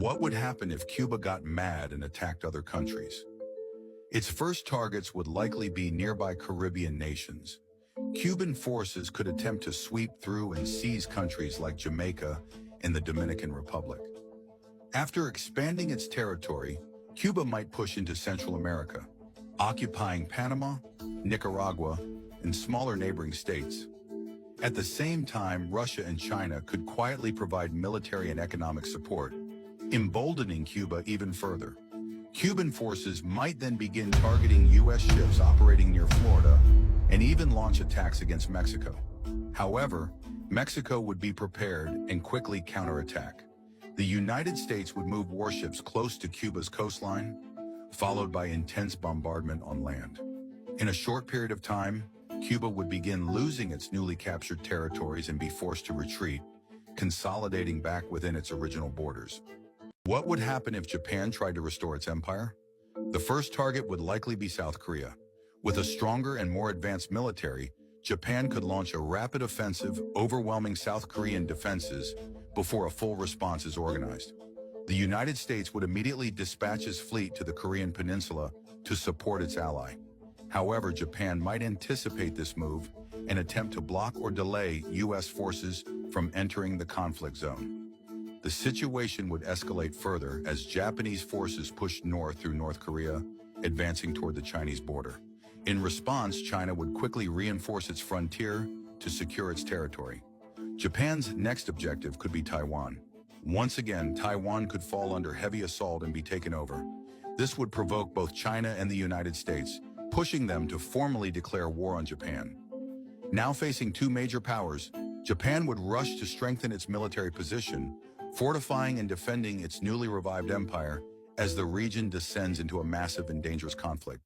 What would happen if Cuba got mad and attacked other countries? Its first targets would likely be nearby Caribbean nations. Cuban forces could attempt to sweep through and seize countries like Jamaica and the Dominican Republic. After expanding its territory, Cuba might push into Central America, occupying Panama, Nicaragua, and smaller neighboring states. At the same time, Russia and China could quietly provide military and economic support, emboldening Cuba even further. Cuban forces might then begin targeting U.S. ships operating near Florida and even launch attacks against Mexico. However, Mexico would be prepared and quickly counterattack. The United States would move warships close to Cuba's coastline, followed by intense bombardment on land. In a short period of time, Cuba would begin losing its newly captured territories and be forced to retreat, consolidating back within its original borders. What would happen if Japan tried to restore its empire? The first target would likely be South Korea. With a stronger and more advanced military, Japan could launch a rapid offensive, overwhelming South Korean defenses before a full response is organized. The United States would immediately dispatch its fleet to the Korean peninsula to support its ally. However, Japan might anticipate this move and attempt to block or delay U.S. forces from entering the conflict zone. The situation would escalate further as Japanese forces pushed north through North Korea, advancing toward the Chinese border. In response, China would quickly reinforce its frontier to secure its territory. Japan's next objective could be Taiwan. Once again, Taiwan could fall under heavy assault and be taken over. This would provoke both China and the United States, pushing them to formally declare war on Japan. Now facing two major powers, Japan would rush to strengthen its military position, fortifying and defending its newly revived empire as the region descends into a massive and dangerous conflict.